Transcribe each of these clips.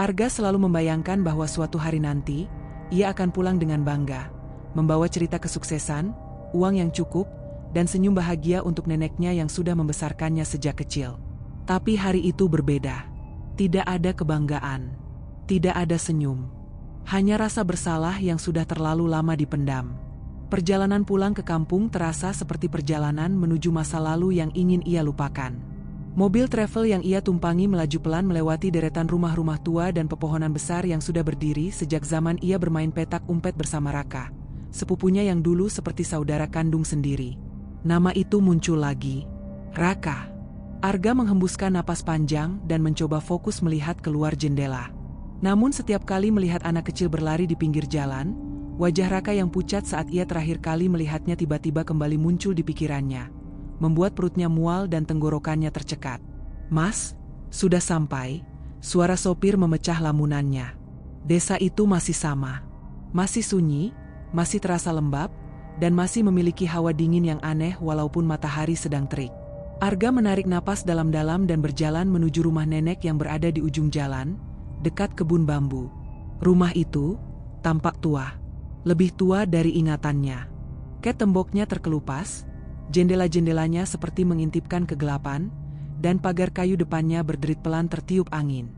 Arga selalu membayangkan bahwa suatu hari nanti, ia akan pulang dengan bangga, membawa cerita kesuksesan, uang yang cukup, dan senyum bahagia untuk neneknya yang sudah membesarkannya sejak kecil. Tapi hari itu berbeda. Tidak ada kebanggaan. Tidak ada senyum. Hanya rasa bersalah yang sudah terlalu lama dipendam. Perjalanan pulang ke kampung terasa seperti perjalanan menuju masa lalu yang ingin ia lupakan. Mobil travel yang ia tumpangi melaju pelan melewati deretan rumah-rumah tua dan pepohonan besar yang sudah berdiri sejak zaman ia bermain petak umpet bersama Raka, sepupunya yang dulu seperti saudara kandung sendiri. Nama itu muncul lagi. Raka. Arga menghembuskan napas panjang dan mencoba fokus melihat keluar jendela. Namun setiap kali melihat anak kecil berlari di pinggir jalan, wajah Raka yang pucat saat ia terakhir kali melihatnya tiba-tiba kembali muncul di pikirannya, membuat perutnya mual dan tenggorokannya tercekat. "Mas, sudah sampai," suara sopir memecah lamunannya. Desa itu masih sama. Masih sunyi, masih terasa lembab, dan masih memiliki hawa dingin yang aneh walaupun matahari sedang terik. Arga menarik napas dalam-dalam dan berjalan menuju rumah nenek yang berada di ujung jalan, dekat kebun bambu. Rumah itu tampak tua, lebih tua dari ingatannya. Ket temboknya terkelupas, jendela-jendelanya seperti mengintipkan kegelapan, dan pagar kayu depannya berderit pelan tertiup angin.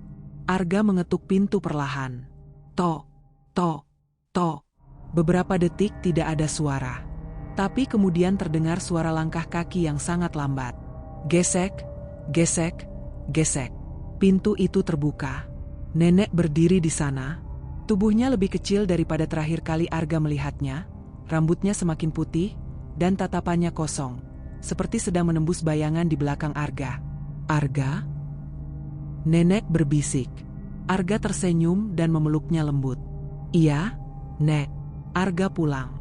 Arga mengetuk pintu perlahan. Tok, tok, tok. Beberapa detik tidak ada suara. Tapi kemudian terdengar suara langkah kaki yang sangat lambat. Gesek, gesek, gesek. Pintu itu terbuka. Nenek berdiri di sana. Tubuhnya lebih kecil daripada terakhir kali Arga melihatnya. Rambutnya semakin putih, dan tatapannya kosong, seperti sedang menembus bayangan di belakang Arga. "Arga?" Nenek berbisik. Arga tersenyum dan memeluknya lembut. "Iya, Nek." Arga pulang.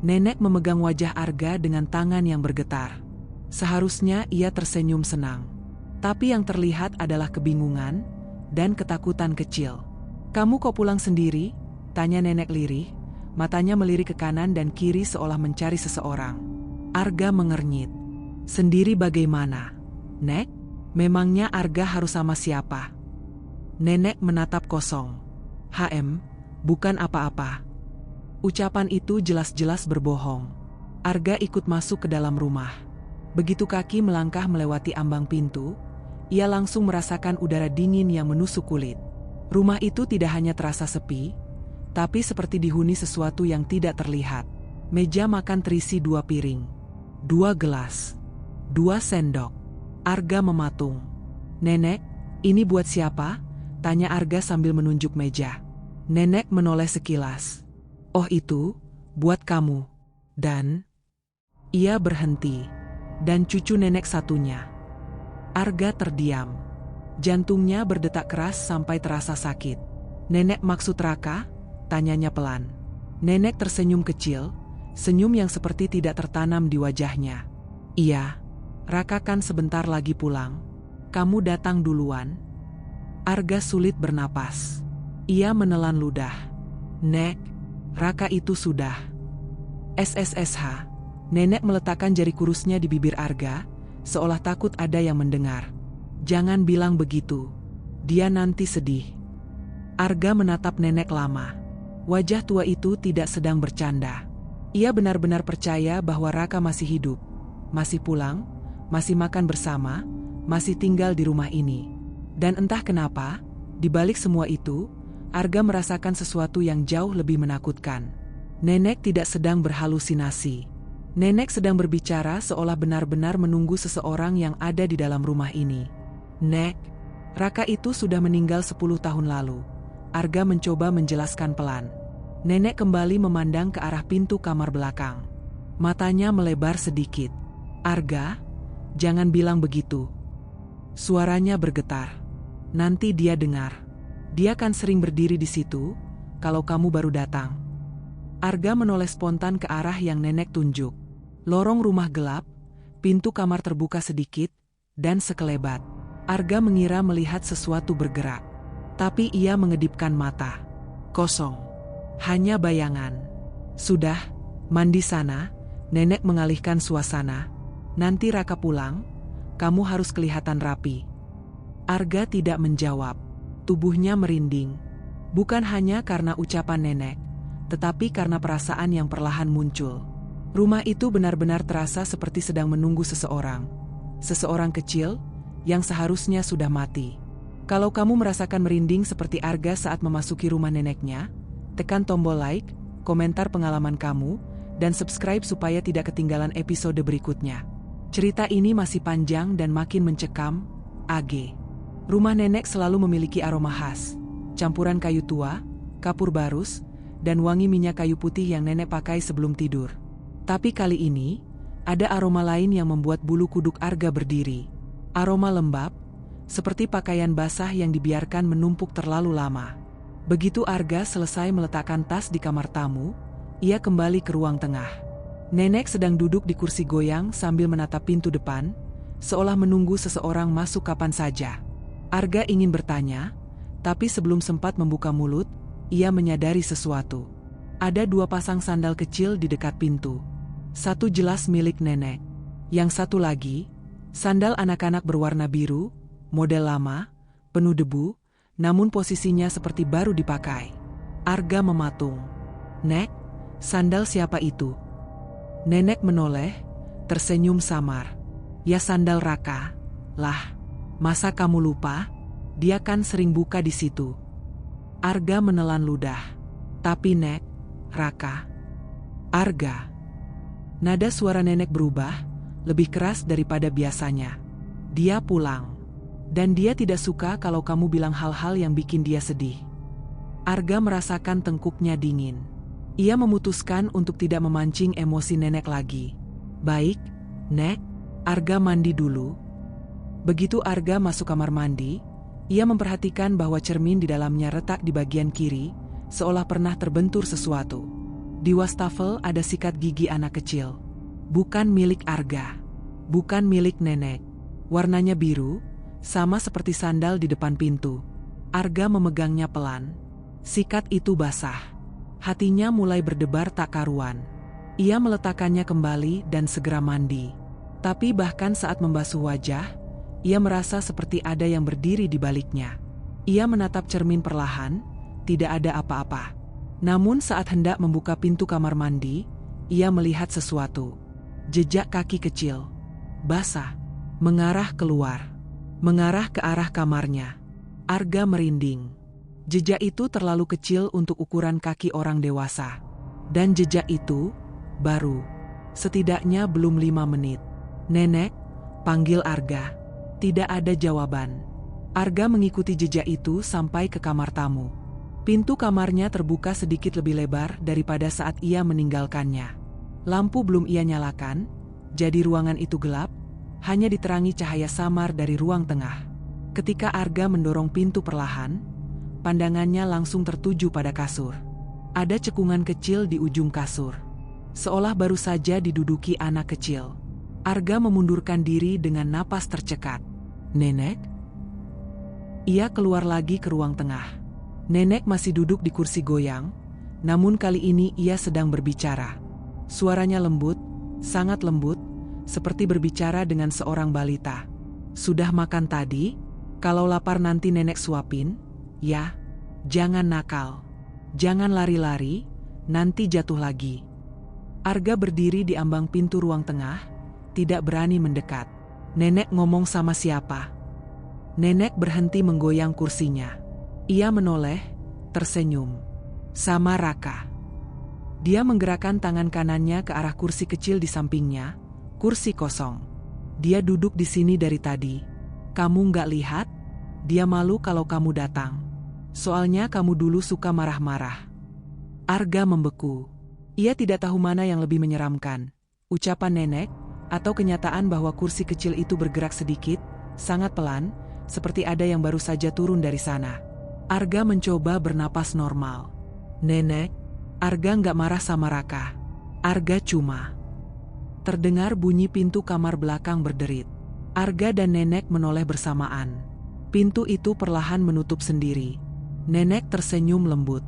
Nenek memegang wajah Arga dengan tangan yang bergetar. Seharusnya ia tersenyum senang. Tapi yang terlihat adalah kebingungan dan ketakutan kecil. "Kamu kok pulang sendiri?" tanya nenek lirih. Matanya melirik ke kanan dan kiri seolah mencari seseorang. Arga mengernyit. "Sendiri bagaimana, Nek? Memangnya Arga harus sama siapa?" Nenek menatap kosong. Bukan apa-apa." Ucapan itu jelas-jelas berbohong. Arga ikut masuk ke dalam rumah. Begitu kaki melangkah melewati ambang pintu, ia langsung merasakan udara dingin yang menusuk kulit. Rumah itu tidak hanya terasa sepi, tapi seperti dihuni sesuatu yang tidak terlihat. Meja makan terisi 2 piring, 2 gelas, 2 sendok. Arga mematung. "Nenek, ini buat siapa?" tanya Arga sambil menunjuk meja. Nenek menoleh sekilas. "Oh itu, buat kamu. Dan..." Ia berhenti. "Dan cucu nenek satunya." Arga terdiam. Jantungnya berdetak keras sampai terasa sakit. "Nenek maksud Raka?" tanyanya pelan. Nenek tersenyum kecil, senyum yang seperti tidak tertanam di wajahnya. "Iya, Raka kan sebentar lagi pulang. Kamu datang duluan." Arga sulit bernapas. Ia menelan ludah. "Nek, Raka itu sudah..." SSSH. Nenek meletakkan jari kurusnya di bibir Arga, seolah takut ada yang mendengar. "Jangan bilang begitu. Dia nanti sedih." Arga menatap nenek lama. Wajah tua itu tidak sedang bercanda. Ia benar-benar percaya bahwa Raka masih hidup, masih pulang, masih makan bersama, masih tinggal di rumah ini. Dan entah kenapa, di balik semua itu, Arga merasakan sesuatu yang jauh lebih menakutkan. Nenek tidak sedang berhalusinasi. Nenek sedang berbicara seolah benar-benar menunggu seseorang yang ada di dalam rumah ini. "Nek, Raka itu sudah meninggal 10 tahun lalu." Arga mencoba menjelaskan pelan. Nenek kembali memandang ke arah pintu kamar belakang. Matanya melebar sedikit. "Arga, jangan bilang begitu." Suaranya bergetar. "Nanti dia dengar. Dia kan sering berdiri di situ, kalau kamu baru datang." Arga menoleh spontan ke arah yang nenek tunjuk. Lorong rumah gelap, pintu kamar terbuka sedikit, dan sekelebat. Arga mengira melihat sesuatu bergerak. Tapi ia mengedipkan mata. Kosong. Hanya bayangan. "Sudah, mandi sana," nenek mengalihkan suasana. "Nanti Raka pulang, kamu harus kelihatan rapi." Arga tidak menjawab. Tubuhnya merinding. Bukan hanya karena ucapan nenek, tetapi karena perasaan yang perlahan muncul. Rumah itu benar-benar terasa seperti sedang menunggu seseorang. Seseorang kecil, yang seharusnya sudah mati. Kalau kamu merasakan merinding seperti Arga saat memasuki rumah neneknya, tekan tombol like, komentar pengalaman kamu, dan subscribe supaya tidak ketinggalan episode berikutnya. Cerita ini masih panjang dan makin mencekam. AG. Rumah nenek selalu memiliki aroma khas, campuran kayu tua, kapur barus, dan wangi minyak kayu putih yang nenek pakai sebelum tidur. Tapi kali ini, ada aroma lain yang membuat bulu kuduk Arga berdiri. Aroma lembab, seperti pakaian basah yang dibiarkan menumpuk terlalu lama. Begitu Arga selesai meletakkan tas di kamar tamu, ia kembali ke ruang tengah. Nenek sedang duduk di kursi goyang sambil menatap pintu depan, seolah menunggu seseorang masuk kapan saja. Arga ingin bertanya, tapi sebelum sempat membuka mulut, ia menyadari sesuatu. Ada dua pasang sandal kecil di dekat pintu. Satu jelas milik nenek. Yang satu lagi, sandal anak-anak berwarna biru, model lama, penuh debu, namun posisinya seperti baru dipakai. Arga mematung. "Nek, sandal siapa itu?" Nenek menoleh, tersenyum samar. "Ya sandal Raka." "Lah, masa kamu lupa? Dia kan sering buka di situ." Arga menelan ludah. "Tapi Nek, Raka." "Arga." Nada suara nenek berubah, lebih keras daripada biasanya. "Dia pulang. Dan dia tidak suka kalau kamu bilang hal-hal yang bikin dia sedih." Arga merasakan tengkuknya dingin. Ia memutuskan untuk tidak memancing emosi nenek lagi. "Baik, Nek, Arga mandi dulu." Begitu Arga masuk kamar mandi, ia memperhatikan bahwa cermin di dalamnya retak di bagian kiri, seolah pernah terbentur sesuatu. Di wastafel ada sikat gigi anak kecil. Bukan milik Arga. Bukan milik nenek. Warnanya biru, sama seperti sandal di depan pintu. Arga memegangnya pelan. Sikat itu basah. Hatinya mulai berdebar tak karuan. Ia meletakkannya kembali dan segera mandi. Tapi bahkan saat membasuh wajah, ia merasa seperti ada yang berdiri di baliknya. Ia menatap cermin perlahan, tidak ada apa-apa. Namun saat hendak membuka pintu kamar mandi, ia melihat sesuatu. Jejak kaki kecil, basah, mengarah keluar. Mengarah ke arah kamarnya. Arga merinding. Jejak itu terlalu kecil untuk ukuran kaki orang dewasa. Dan jejak itu baru. Setidaknya belum 5 menit. "Nenek," panggil Arga. Tidak ada jawaban. Arga mengikuti jejak itu sampai ke kamar tamu. Pintu kamarnya terbuka sedikit lebih lebar daripada saat ia meninggalkannya. Lampu belum ia nyalakan, jadi ruangan itu gelap, hanya diterangi cahaya samar dari ruang tengah. Ketika Arga mendorong pintu perlahan, pandangannya langsung tertuju pada kasur. Ada cekungan kecil di ujung kasur. Seolah baru saja diduduki anak kecil. Arga memundurkan diri dengan napas tercekat. "Nenek?" Ia keluar lagi ke ruang tengah. Nenek masih duduk di kursi goyang, namun kali ini ia sedang berbicara. Suaranya lembut, sangat lembut, seperti berbicara dengan seorang balita. "Sudah makan tadi? Kalau lapar nanti nenek suapin, ya? Jangan nakal. Jangan lari-lari, nanti jatuh lagi." Arga berdiri di ambang pintu ruang tengah, tidak berani mendekat. "Nenek ngomong sama siapa?" Nenek berhenti menggoyang kursinya. Ia menoleh, tersenyum. "Sama Raka." Dia menggerakkan tangan kanannya ke arah kursi kecil di sampingnya, kursi kosong. "Dia duduk di sini dari tadi. Kamu nggak lihat? Dia malu kalau kamu datang. Soalnya kamu dulu suka marah-marah." Arga membeku. Ia tidak tahu mana yang lebih menyeramkan, ucapan nenek, atau kenyataan bahwa kursi kecil itu bergerak sedikit, sangat pelan, seperti ada yang baru saja turun dari sana. Arga mencoba bernapas normal. "Nenek." Arga nggak marah sama Raka. Arga cuma. Terdengar bunyi pintu kamar belakang berderit. Arga dan nenek menoleh bersamaan. Pintu itu perlahan menutup sendiri. Nenek tersenyum lembut.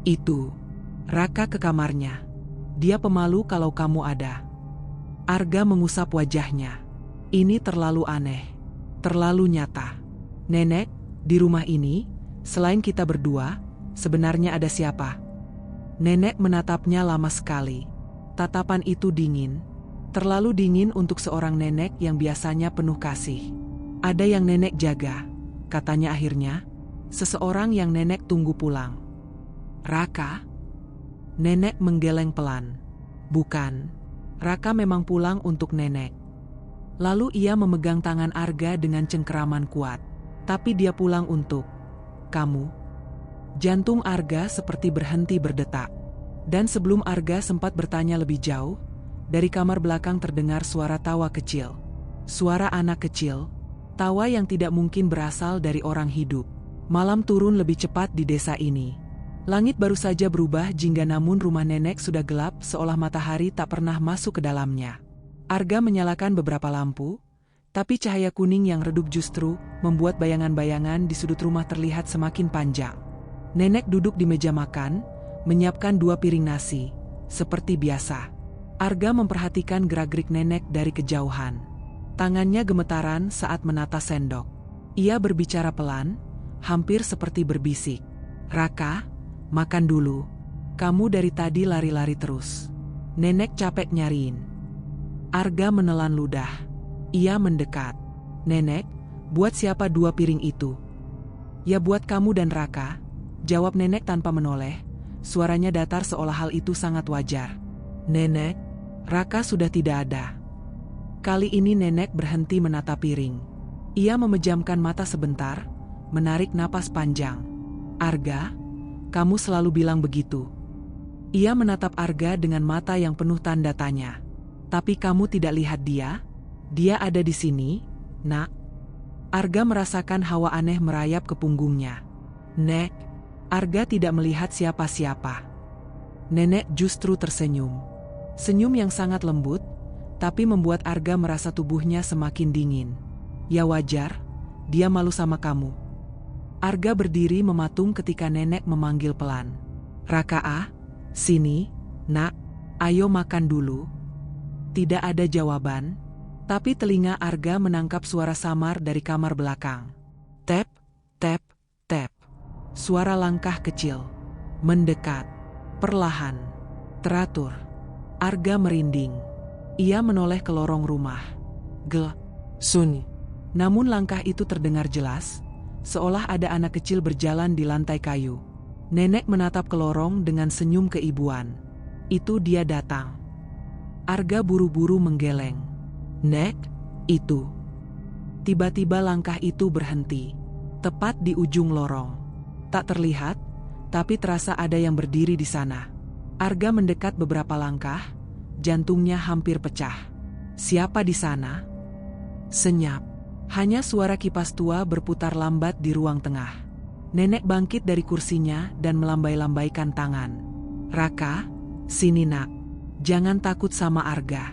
"Itu Raka ke kamarnya. Dia pemalu kalau kamu ada." Arga mengusap wajahnya. Ini terlalu aneh. Terlalu nyata. "Nenek, di rumah ini, Selain kita berdua, sebenarnya ada siapa? Nenek menatapnya lama sekali. Tatapan itu dingin. Terlalu dingin untuk seorang nenek yang biasanya penuh kasih. Ada yang nenek jaga, katanya akhirnya. Seseorang yang nenek tunggu pulang. Raka? Nenek menggeleng pelan. Bukan. Raka memang pulang untuk nenek. Lalu ia memegang tangan Arga dengan cengkeraman kuat. Tapi dia pulang untuk kamu. Jantung Arga seperti berhenti berdetak. Dan sebelum Arga sempat bertanya lebih jauh, dari kamar belakang terdengar suara tawa kecil. Suara anak kecil, tawa yang tidak mungkin berasal dari orang hidup. Malam turun lebih cepat di desa ini. Langit baru saja berubah jingga, namun rumah nenek sudah gelap seolah matahari tak pernah masuk ke dalamnya. Arga menyalakan beberapa lampu, tapi cahaya kuning yang redup justru membuat bayangan-bayangan di sudut rumah terlihat semakin panjang. Nenek duduk di meja makan, menyiapkan 2 piring nasi, seperti biasa. Arga memperhatikan gerak-gerik nenek dari kejauhan. Tangannya gemetaran saat menata sendok. Ia berbicara pelan, hampir seperti berbisik. Raka, makan dulu. Kamu dari tadi lari-lari terus. Nenek capek nyariin. Arga menelan ludah. Ia mendekat. Nenek, buat siapa 2 piring itu? Ya buat kamu dan Raka, jawab nenek tanpa menoleh. Suaranya datar seolah hal itu sangat wajar. Nenek, Raka sudah tidak ada. Kali ini nenek berhenti menata piring. Ia memejamkan mata sebentar, menarik napas panjang. Arga, kamu selalu bilang begitu. Ia menatap Arga dengan mata yang penuh tanda tanya. Tapi kamu tidak lihat dia? Dia ada di sini, nak. Arga merasakan hawa aneh merayap ke punggungnya. Nek, Arga tidak melihat siapa-siapa. Nenek justru tersenyum. Senyum yang sangat lembut, tapi membuat Arga merasa tubuhnya semakin dingin. Ya wajar, dia malu sama kamu. Arga berdiri mematung ketika nenek memanggil pelan. Raka, sini, nak, ayo makan dulu. Tidak ada jawaban, tapi telinga Arga menangkap suara samar dari kamar belakang. Tap, tap, tap. Suara langkah kecil, mendekat, perlahan, teratur. Arga merinding. Ia menoleh ke lorong rumah. Sunyi. Namun langkah itu terdengar jelas, seolah ada anak kecil berjalan di lantai kayu. Nenek menatap ke lorong dengan senyum keibuan. Itu dia datang. Arga buru-buru menggeleng. Nek, itu. Tiba-tiba langkah itu berhenti, tepat di ujung lorong. Tak terlihat, tapi terasa ada yang berdiri di sana. Arga mendekat beberapa langkah, jantungnya hampir pecah. Siapa di sana? Senyap. Hanya suara kipas tua berputar lambat di ruang tengah. Nenek bangkit dari kursinya dan melambai-lambaikan tangan. Raka, sini nak. Jangan takut sama Arga.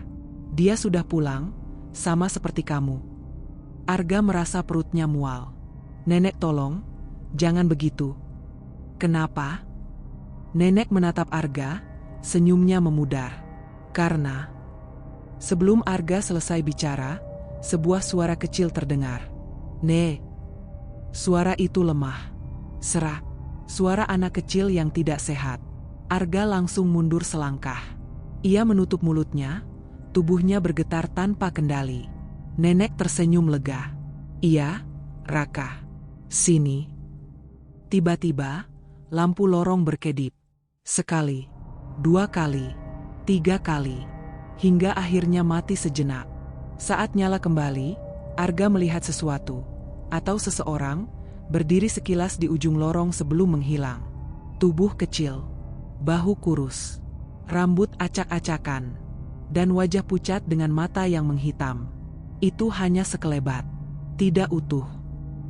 Dia sudah pulang, sama seperti kamu. Arga merasa perutnya mual. Nenek tolong, jangan begitu. Kenapa? Nenek menatap Arga, senyumnya memudar. Karena sebelum Arga selesai bicara, sebuah suara kecil terdengar. Suara itu lemah, serak. Suara anak kecil yang tidak sehat. Arga langsung mundur selangkah. Ia menutup mulutnya, tubuhnya bergetar tanpa kendali. Nenek tersenyum lega. Iya, Raka. Sini. Tiba-tiba, lampu lorong berkedip. Sekali, 2 kali, 3 kali, hingga akhirnya mati sejenak. Saat nyala kembali, Arga melihat sesuatu, atau seseorang, berdiri sekilas di ujung lorong sebelum menghilang. Tubuh kecil, bahu kurus, rambut acak-acakan, dan wajah pucat dengan mata yang menghitam. Itu hanya sekelebat, tidak utuh.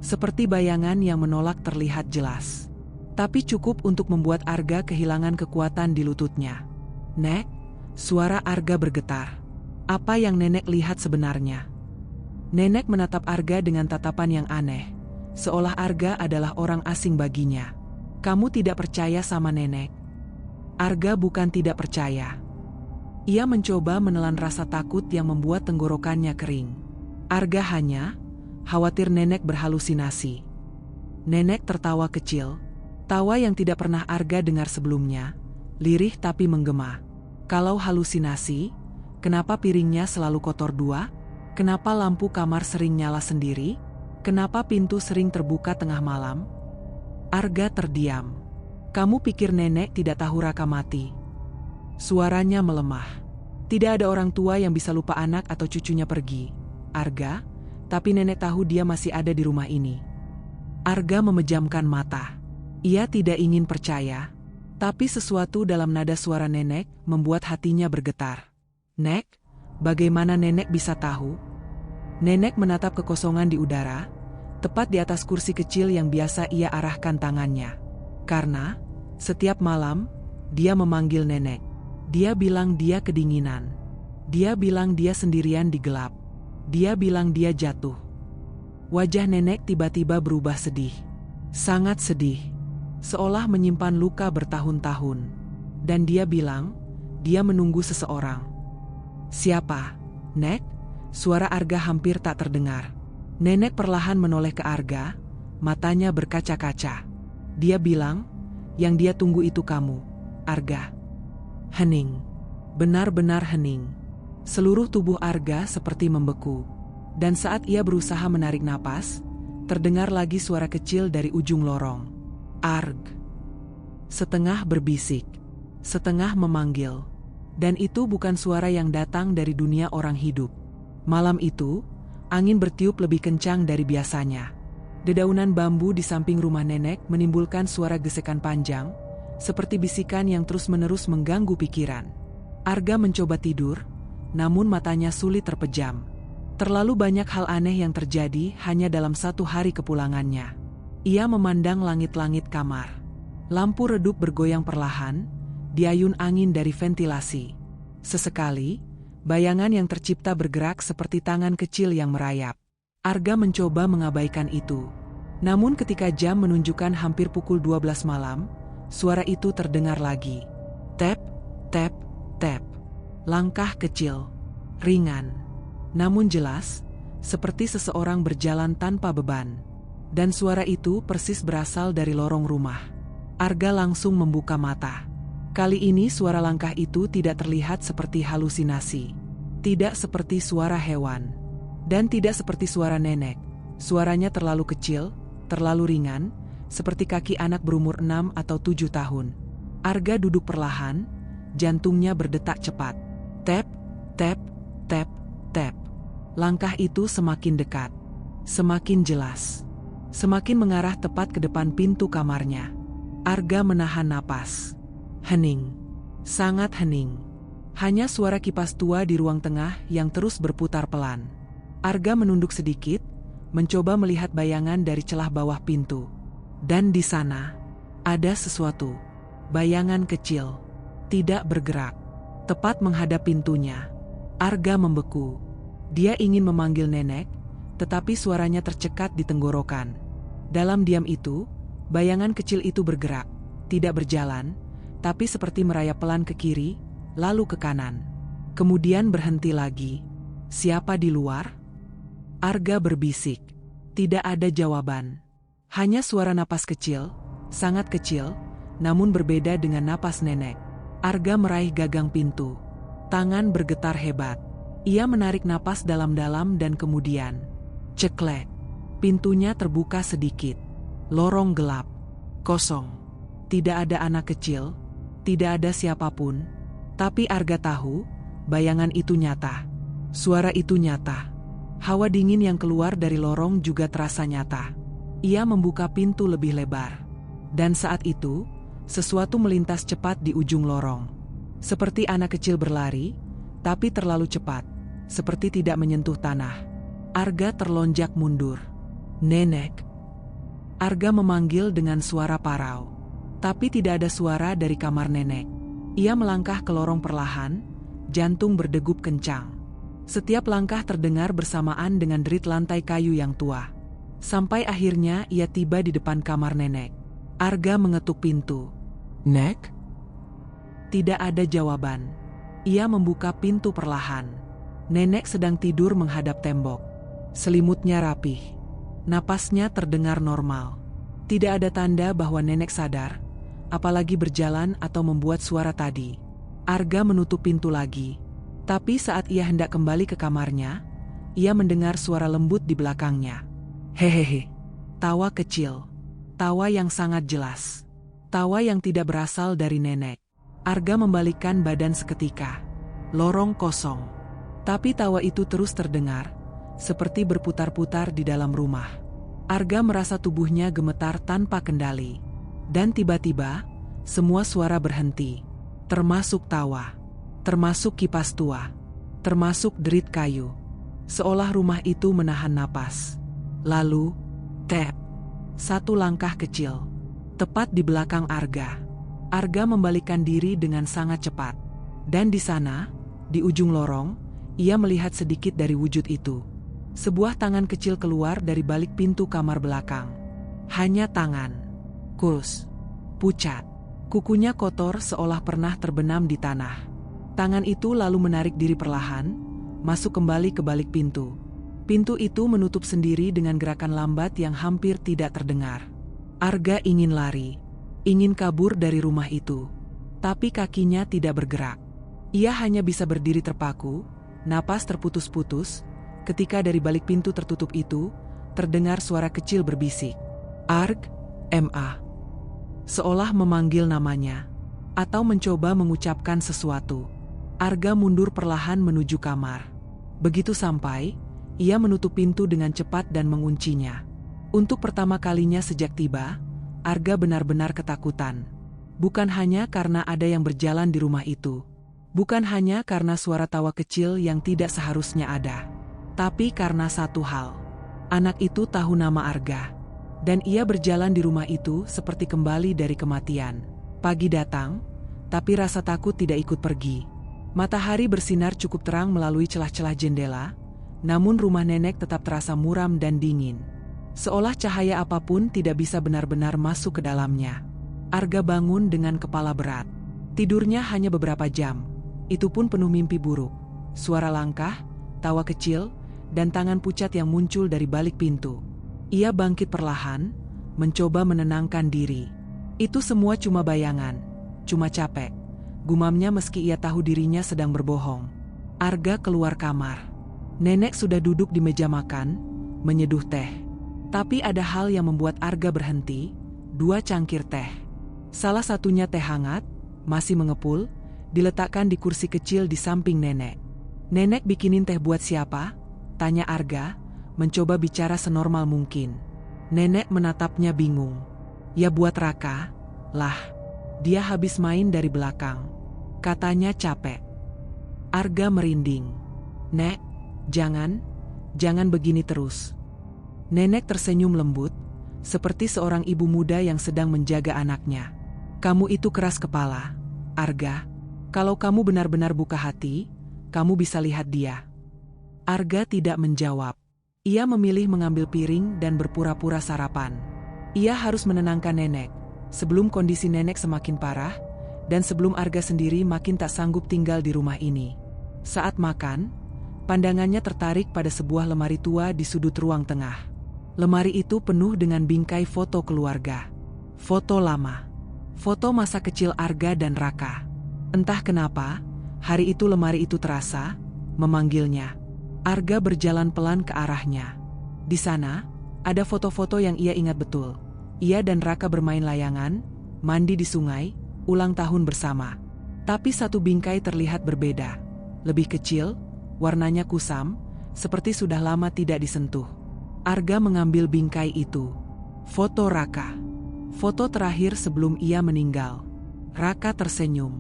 Seperti bayangan yang menolak terlihat jelas. Tapi cukup untuk membuat Arga kehilangan kekuatan di lututnya. Nek, suara Arga bergetar. Apa yang nenek lihat sebenarnya? Nenek menatap Arga dengan tatapan yang aneh, seolah Arga adalah orang asing baginya. Kamu tidak percaya sama nenek? Arga bukan tidak percaya. Ia mencoba menelan rasa takut yang membuat tenggorokannya kering. Arga hanya khawatir nenek berhalusinasi. Nenek tertawa kecil. Tawa yang tidak pernah Arga dengar sebelumnya. Lirih tapi menggema. Kalau halusinasi, kenapa piringnya selalu kotor dua? Kenapa lampu kamar sering nyala sendiri? Kenapa pintu sering terbuka tengah malam? Arga terdiam. Kamu pikir nenek tidak tahu Raka mati? Suaranya melemah. Tidak ada orang tua yang bisa lupa anak atau cucunya pergi, Arga, tapi nenek tahu dia masih ada di rumah ini. Arga memejamkan mata. Ia tidak ingin percaya, tapi sesuatu dalam nada suara nenek membuat hatinya bergetar. Nek, bagaimana nenek bisa tahu? Nenek menatap kekosongan di udara, tepat di atas kursi kecil yang biasa ia arahkan tangannya. Karena, setiap malam, dia memanggil nenek. Dia bilang dia kedinginan. Dia bilang dia sendirian di gelap. Dia bilang dia jatuh. Wajah nenek tiba-tiba berubah sedih. Sangat sedih. Seolah menyimpan luka bertahun-tahun. Dan dia bilang, dia menunggu seseorang. Siapa? Nek? Suara Arga hampir tak terdengar. Nenek perlahan menoleh ke Arga, matanya berkaca-kaca. Dia bilang, yang dia tunggu itu kamu, Arga. Hening. Benar-benar hening. Seluruh tubuh Arga seperti membeku. Dan saat ia berusaha menarik napas, terdengar lagi suara kecil dari ujung lorong. Arg. Setengah berbisik, setengah memanggil. Dan itu bukan suara yang datang dari dunia orang hidup. Malam itu, angin bertiup lebih kencang dari biasanya. Dedaunan bambu di samping rumah nenek menimbulkan suara gesekan panjang, seperti bisikan yang terus-menerus mengganggu pikiran. Arga mencoba tidur, namun matanya sulit terpejam. Terlalu banyak hal aneh yang terjadi hanya dalam satu hari kepulangannya. Ia memandang langit-langit kamar. Lampu redup bergoyang perlahan, diayun angin dari ventilasi. Sesekali, bayangan yang tercipta bergerak seperti tangan kecil yang merayap. Arga mencoba mengabaikan itu. Namun ketika jam menunjukkan hampir pukul 12 malam, suara itu terdengar lagi. Tap, tap, tap. Langkah kecil, ringan, namun jelas, seperti seseorang berjalan tanpa beban. Dan suara itu persis berasal dari lorong rumah. Arga langsung membuka mata. Kali ini suara langkah itu tidak terlihat seperti halusinasi. Tidak seperti suara hewan. Dan tidak seperti suara nenek. Suaranya terlalu kecil, terlalu ringan, seperti kaki anak berumur 6 atau 7 tahun. Arga duduk perlahan, jantungnya berdetak cepat. Tap, tap, tap, tap. Langkah itu semakin dekat, semakin jelas, semakin mengarah tepat ke depan pintu kamarnya. Arga menahan napas. Hening, sangat hening. Hanya suara kipas tua di ruang tengah yang terus berputar pelan. Arga menunduk sedikit, mencoba melihat bayangan dari celah bawah pintu. Dan di sana, ada sesuatu. Bayangan kecil. Tidak bergerak. Tepat menghadap pintunya. Arga membeku. Dia ingin memanggil nenek, tetapi suaranya tercekat di tenggorokan. Dalam diam itu, bayangan kecil itu bergerak. Tidak berjalan, tapi seperti merayap pelan ke kiri, lalu ke kanan. Kemudian berhenti lagi. Siapa di luar? Arga berbisik. Tidak ada jawaban. Hanya suara napas kecil, sangat kecil, namun berbeda dengan napas nenek. Arga meraih gagang pintu. Tangan bergetar hebat. Ia menarik napas dalam-dalam dan kemudian, ceklek. Pintunya terbuka sedikit. Lorong gelap. Kosong. Tidak ada anak kecil. Tidak ada siapapun. Tapi Arga tahu, bayangan itu nyata. Suara itu nyata. Hawa dingin yang keluar dari lorong juga terasa nyata. Ia membuka pintu lebih lebar. Dan saat itu, sesuatu melintas cepat di ujung lorong. Seperti anak kecil berlari, tapi terlalu cepat. Seperti tidak menyentuh tanah. Arga terlonjak mundur. Nenek. Arga memanggil dengan suara parau. Tapi tidak ada suara dari kamar nenek. Ia melangkah ke lorong perlahan, jantung berdegup kencang. Setiap langkah terdengar bersamaan dengan derit lantai kayu yang tua. Sampai akhirnya ia tiba di depan kamar nenek. Arga mengetuk pintu. Nek? Tidak ada jawaban. Ia membuka pintu perlahan. Nenek sedang tidur menghadap tembok. Selimutnya rapih. Napasnya terdengar normal. Tidak ada tanda bahwa nenek sadar, apalagi berjalan atau membuat suara tadi. Arga menutup pintu lagi. Tapi saat ia hendak kembali ke kamarnya, ia mendengar suara lembut di belakangnya. Hehehe. Tawa kecil. Tawa yang sangat jelas. Tawa yang tidak berasal dari nenek. Arga membalikkan badan seketika. Lorong kosong. Tapi tawa itu terus terdengar, seperti berputar-putar di dalam rumah. Arga merasa tubuhnya gemetar tanpa kendali. Dan tiba-tiba, semua suara berhenti. Termasuk tawa. Termasuk kipas tua. Termasuk derit kayu. Seolah rumah itu menahan napas. Lalu, tap. Satu langkah kecil. Tepat di belakang Arga. Arga membalikkan diri dengan sangat cepat. Dan di sana, di ujung lorong, ia melihat sedikit dari wujud itu. Sebuah tangan kecil keluar dari balik pintu kamar belakang. Hanya tangan. Kurus. Pucat. Kukunya kotor seolah pernah terbenam di tanah. Tangan itu lalu menarik diri perlahan, masuk kembali ke balik pintu. Pintu itu menutup sendiri dengan gerakan lambat yang hampir tidak terdengar. Arga ingin lari. Ingin kabur dari rumah itu. Tapi kakinya tidak bergerak. Ia hanya bisa berdiri terpaku, napas terputus-putus, ketika dari balik pintu tertutup itu, terdengar suara kecil berbisik. Arg, M.A. Seolah memanggil namanya, atau mencoba mengucapkan sesuatu. Arga mundur perlahan menuju kamar. Begitu sampai, ia menutup pintu dengan cepat dan menguncinya. Untuk pertama kalinya sejak tiba, Arga benar-benar ketakutan. Bukan hanya karena ada yang berjalan di rumah itu. Bukan hanya karena suara tawa kecil yang tidak seharusnya ada. Tapi karena satu hal. Anak itu tahu nama Arga. Dan ia berjalan di rumah itu seperti kembali dari kematian. Pagi datang, tapi rasa takut tidak ikut pergi. Matahari bersinar cukup terang melalui celah-celah jendela, namun rumah nenek tetap terasa muram dan dingin. Seolah cahaya apapun tidak bisa benar-benar masuk ke dalamnya. Arga bangun dengan kepala berat. Tidurnya hanya beberapa jam. Itu pun penuh mimpi buruk. Suara langkah, tawa kecil, dan tangan pucat yang muncul dari balik pintu. Ia bangkit perlahan, mencoba menenangkan diri. Itu semua cuma bayangan, cuma capek. Gumamnya meski ia tahu dirinya sedang berbohong. Arga keluar kamar. Nenek sudah duduk di meja makan, menyeduh teh. Tapi ada hal yang membuat Arga berhenti, 2 cangkir teh. Salah satunya teh hangat, masih mengepul, diletakkan di kursi kecil di samping nenek. Nenek bikinin teh buat siapa? Tanya Arga, mencoba bicara senormal mungkin. Nenek menatapnya bingung. Ya buat Raka, lah. Dia habis main dari belakang. Katanya capek. Arga merinding. Nek, jangan begini terus. Nenek tersenyum lembut, seperti seorang ibu muda yang sedang menjaga anaknya. Kamu itu keras kepala, Arga. Kalau kamu benar-benar buka hati, kamu bisa lihat dia. Arga tidak menjawab. Ia memilih mengambil piring dan berpura-pura sarapan. Ia harus menenangkan nenek, sebelum kondisi nenek semakin parah, dan sebelum Arga sendiri makin tak sanggup tinggal di rumah ini. Saat makan, pandangannya tertarik pada sebuah lemari tua di sudut ruang tengah. Lemari itu penuh dengan bingkai foto keluarga. Foto lama. Foto masa kecil Arga dan Raka. Entah kenapa, hari itu lemari itu terasa memanggilnya. Arga berjalan pelan ke arahnya. Di sana, ada foto-foto yang ia ingat betul. Ia dan Raka bermain layangan, mandi di sungai, ulang tahun bersama. Tapi satu bingkai terlihat berbeda. Lebih kecil, warnanya kusam, seperti sudah lama tidak disentuh. Arga mengambil bingkai itu. Foto Raka. Foto terakhir sebelum ia meninggal. Raka tersenyum.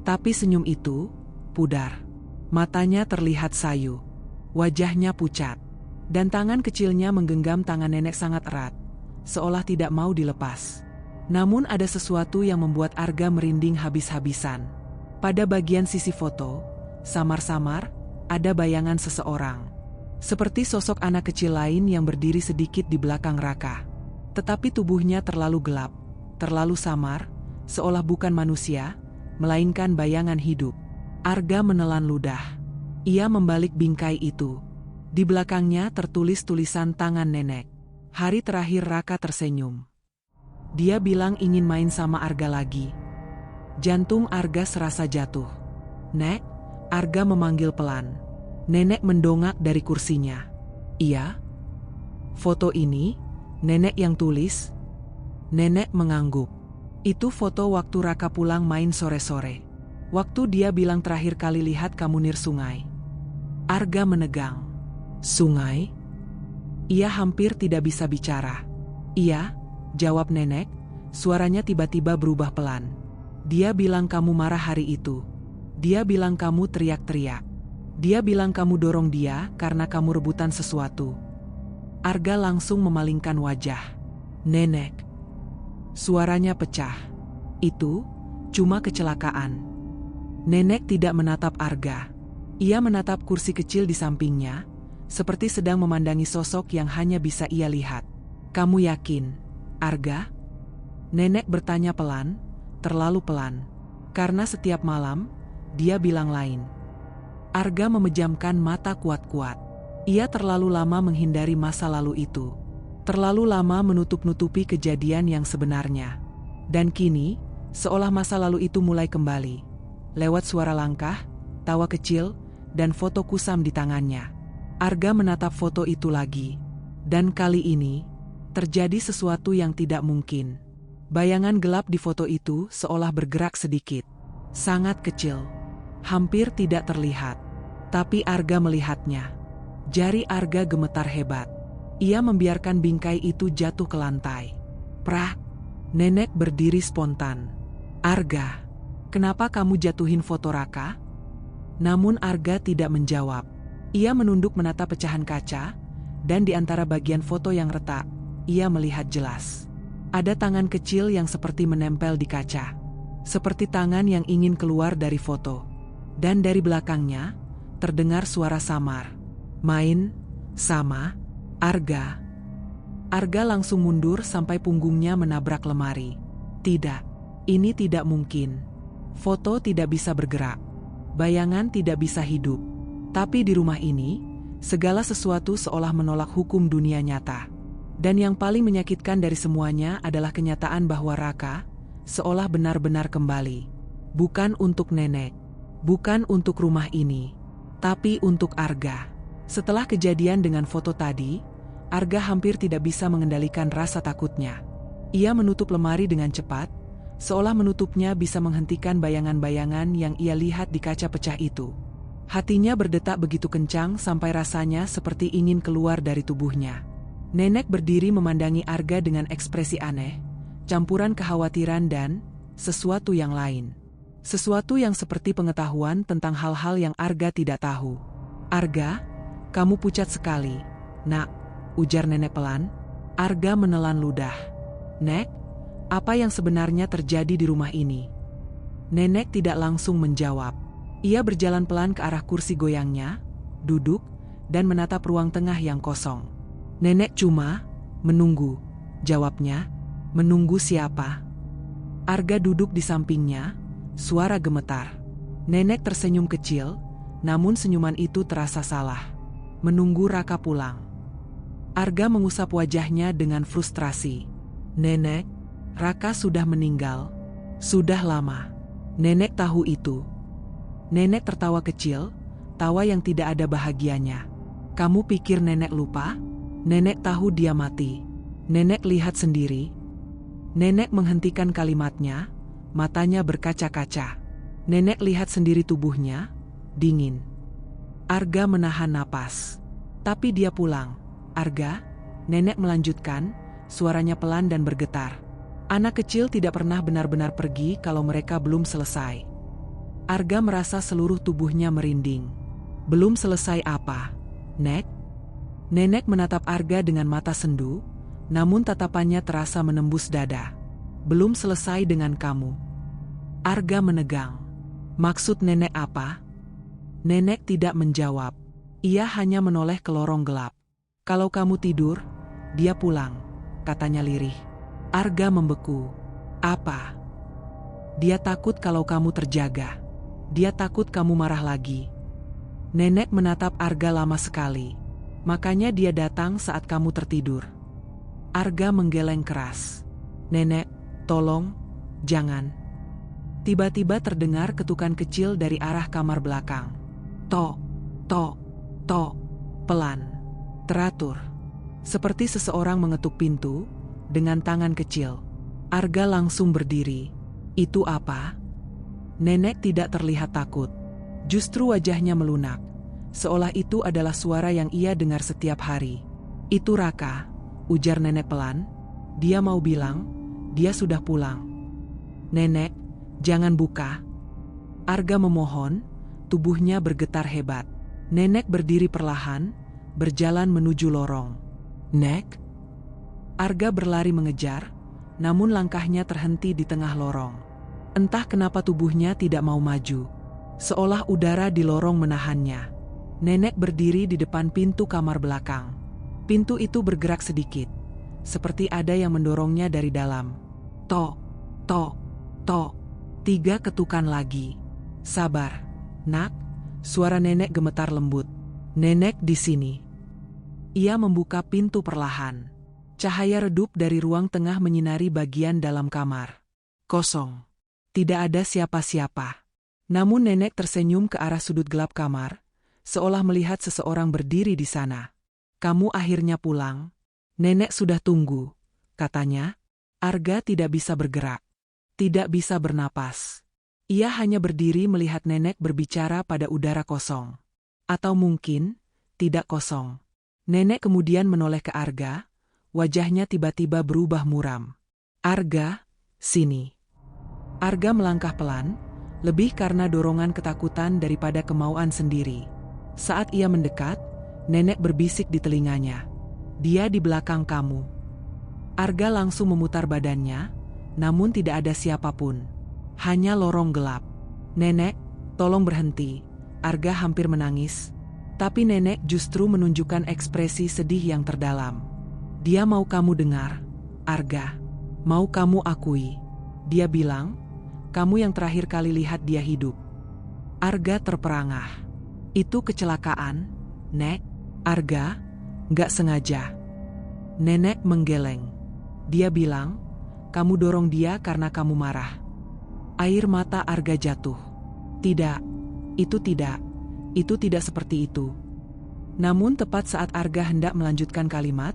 Tapi senyum itu pudar. Matanya terlihat sayu. Wajahnya pucat. Dan tangan kecilnya menggenggam tangan nenek sangat erat, seolah tidak mau dilepas. Namun ada sesuatu yang membuat Arga merinding habis-habisan. Pada bagian sisi foto, samar-samar, ada bayangan seseorang. Seperti sosok anak kecil lain yang berdiri sedikit di belakang Raka. Tetapi tubuhnya terlalu gelap, terlalu samar, seolah bukan manusia, melainkan bayangan hidup. Arga menelan ludah. Ia membalik bingkai itu. Di belakangnya tertulis tulisan tangan nenek. Hari terakhir Raka tersenyum. Dia bilang ingin main sama Arga lagi. Jantung Arga serasa jatuh. "Nek," Arga memanggil pelan. Nenek mendongak dari kursinya. "Iya? Foto ini, nenek yang tulis?" Nenek mengangguk. "Itu foto waktu Raka pulang main sore-sore. Waktu dia bilang terakhir kali lihat kamu nir sungai." Arga menegang. "Sungai?" Ia hampir tidak bisa bicara. "Iya," jawab nenek, suaranya tiba-tiba berubah pelan. "Dia bilang kamu marah hari itu. Dia bilang kamu teriak-teriak. Dia bilang kamu dorong dia karena kamu rebutan sesuatu." Arga langsung memalingkan wajah. "Nenek." Suaranya pecah. "Itu cuma kecelakaan." Nenek tidak menatap Arga. Ia menatap kursi kecil di sampingnya, seperti sedang memandangi sosok yang hanya bisa ia lihat. "Kamu yakin, Arga?" Nenek bertanya pelan, terlalu pelan. Karena setiap malam, dia bilang lain. Arga memejamkan mata kuat-kuat. Ia terlalu lama menghindari masa lalu itu. Terlalu lama menutup-nutupi kejadian yang sebenarnya. Dan kini, seolah masa lalu itu mulai kembali. Lewat suara langkah, tawa kecil, dan foto kusam di tangannya. Arga menatap foto itu lagi. Dan kali ini, terjadi sesuatu yang tidak mungkin. Bayangan gelap di foto itu seolah bergerak sedikit. Sangat kecil. Hampir tidak terlihat. Tapi Arga melihatnya. Jari Arga gemetar hebat. Ia membiarkan bingkai itu jatuh ke lantai. "Prak!" Nenek berdiri spontan. "Arga, kenapa kamu jatuhin foto Raka?" Namun Arga tidak menjawab. Ia menunduk menatap pecahan kaca, dan di antara bagian foto yang retak, ia melihat jelas. Ada tangan kecil yang seperti menempel di kaca. Seperti tangan yang ingin keluar dari foto. Dan dari belakangnya, terdengar suara samar. "Main sama Arga." Arga langsung mundur sampai punggungnya menabrak lemari. Tidak, ini tidak mungkin. Foto tidak bisa bergerak. Bayangan tidak bisa hidup. Tapi di rumah ini, segala sesuatu seolah menolak hukum dunia nyata. Dan yang paling menyakitkan dari semuanya adalah kenyataan bahwa Raka seolah benar-benar kembali. Bukan untuk nenek, bukan untuk rumah ini, tapi untuk Arga. Setelah kejadian dengan foto tadi, Arga hampir tidak bisa mengendalikan rasa takutnya. Ia menutup lemari dengan cepat, seolah menutupnya bisa menghentikan bayangan-bayangan yang ia lihat di kaca pecah itu. Hatinya berdetak begitu kencang sampai rasanya seperti ingin keluar dari tubuhnya. Nenek berdiri memandangi Arga dengan ekspresi aneh, campuran kekhawatiran dan sesuatu yang lain. Sesuatu yang seperti pengetahuan tentang hal-hal yang Arga tidak tahu. "Arga, kamu pucat sekali, Nak," ujar nenek pelan. Arga menelan ludah. "Nek, apa yang sebenarnya terjadi di rumah ini?" Nenek tidak langsung menjawab. Ia berjalan pelan ke arah kursi goyangnya, duduk, dan menatap ruang tengah yang kosong. "Nenek cuma menunggu," jawabnya. "Menunggu siapa?" Arga duduk di sampingnya, suara gemetar. Nenek tersenyum kecil, namun senyuman itu terasa salah. "Menunggu Raka pulang." Arga mengusap wajahnya dengan frustrasi. "Nenek, Raka sudah meninggal. Sudah lama." Nenek tahu itu. Nenek tertawa kecil, tawa yang tidak ada bahagianya. "Kamu pikir nenek lupa? Nenek tahu dia mati. Nenek lihat sendiri." Nenek menghentikan kalimatnya, matanya berkaca-kaca. Nenek lihat sendiri tubuhnya, dingin. Arga menahan napas. "Tapi dia pulang, Arga," nenek melanjutkan, suaranya pelan dan bergetar. "Anak kecil tidak pernah benar-benar pergi kalau mereka belum selesai." Arga merasa seluruh tubuhnya merinding. "Belum selesai apa, Nek?" Nenek menatap Arga dengan mata sendu, namun tatapannya terasa menembus dada. "Belum selesai dengan kamu." Arga menegang. Maksud nenek apa? Nenek tidak menjawab. Ia hanya menoleh ke lorong gelap. "Kalau kamu tidur, dia pulang," katanya lirih. Arga membeku. "Apa?" "Dia takut kalau kamu terjaga. Dia takut kamu marah lagi." Nenek menatap Arga lama sekali. "Makanya dia datang saat kamu tertidur." Arga menggeleng keras. "Nenek, tolong, jangan." Tiba-tiba terdengar ketukan kecil dari arah kamar belakang. Tok, tok, tok, pelan, teratur. Seperti seseorang mengetuk pintu dengan tangan kecil. Arga langsung berdiri. "Itu apa?" Nenek tidak terlihat takut. Justru wajahnya melunak, seolah itu adalah suara yang ia dengar setiap hari. "Itu Raka," ujar nenek pelan. "Dia mau bilang, dia sudah pulang." "Nenek, jangan buka." Arga memohon, tubuhnya bergetar hebat. Nenek berdiri perlahan, berjalan menuju lorong. "Nek?" Arga berlari mengejar, namun langkahnya terhenti di tengah lorong. Entah kenapa tubuhnya tidak mau maju, seolah udara di lorong menahannya. Nenek berdiri di depan pintu kamar belakang. Pintu itu bergerak sedikit, seperti ada yang mendorongnya dari dalam. Tok, tok, tok. 3 ketukan lagi. "Sabar, nak," suara nenek gemetar lembut. "Nenek di sini." Ia membuka pintu perlahan. Cahaya redup dari ruang tengah menyinari bagian dalam kamar. Kosong. Tidak ada siapa-siapa. Namun nenek tersenyum ke arah sudut gelap kamar, seolah melihat seseorang berdiri di sana. "Kamu akhirnya pulang. Nenek sudah tunggu," katanya. Arga tidak bisa bergerak, tidak bisa bernapas. Ia hanya berdiri melihat nenek berbicara pada udara kosong. Atau mungkin, tidak kosong. Nenek kemudian menoleh ke Arga, wajahnya tiba-tiba berubah muram. "Arga, sini." Arga melangkah pelan, lebih karena dorongan ketakutan daripada kemauan sendiri. Saat ia mendekat, nenek berbisik di telinganya. "Dia di belakang kamu." Arga langsung memutar badannya, namun tidak ada siapapun. Hanya lorong gelap. "Nenek, tolong berhenti." Arga hampir menangis, tapi nenek justru menunjukkan ekspresi sedih yang terdalam. "Dia mau kamu dengar, Arga. Mau kamu akui. Dia bilang, kamu yang terakhir kali lihat dia hidup." Arga terperangah. "Itu kecelakaan, Nek?" "Arga, nggak sengaja." Nenek menggeleng. "Dia bilang, kamu dorong dia karena kamu marah." Air mata Arga jatuh. "Tidak, itu tidak seperti itu." Namun tepat saat Arga hendak melanjutkan kalimat,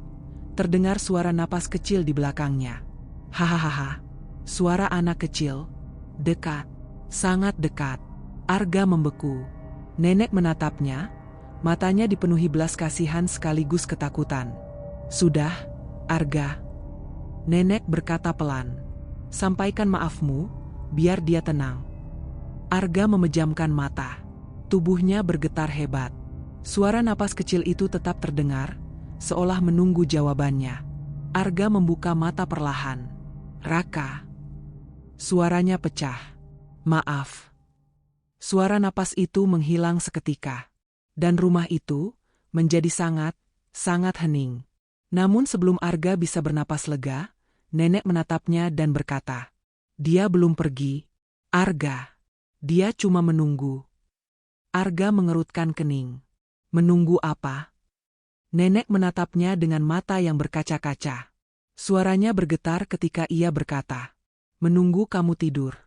terdengar suara napas kecil di belakangnya. "Hahaha." Suara anak kecil. Dekat. Sangat dekat. Arga membeku. Nenek menatapnya, matanya dipenuhi belas kasihan sekaligus ketakutan. "Sudah, Arga." Nenek berkata pelan. "Sampaikan maafmu, biar dia tenang." Arga memejamkan mata. Tubuhnya bergetar hebat. Suara napas kecil itu tetap terdengar, seolah menunggu jawabannya. Arga membuka mata perlahan. "Raka." Suaranya pecah. "Maaf." Suara napas itu menghilang seketika. Dan rumah itu menjadi sangat, sangat hening. Namun sebelum Arga bisa bernapas lega, nenek menatapnya dan berkata, "Dia belum pergi, Arga. Dia cuma menunggu." Arga mengerutkan kening. "Menunggu apa?" Nenek menatapnya dengan mata yang berkaca-kaca. Suaranya bergetar ketika ia berkata, "Menunggu kamu tidur."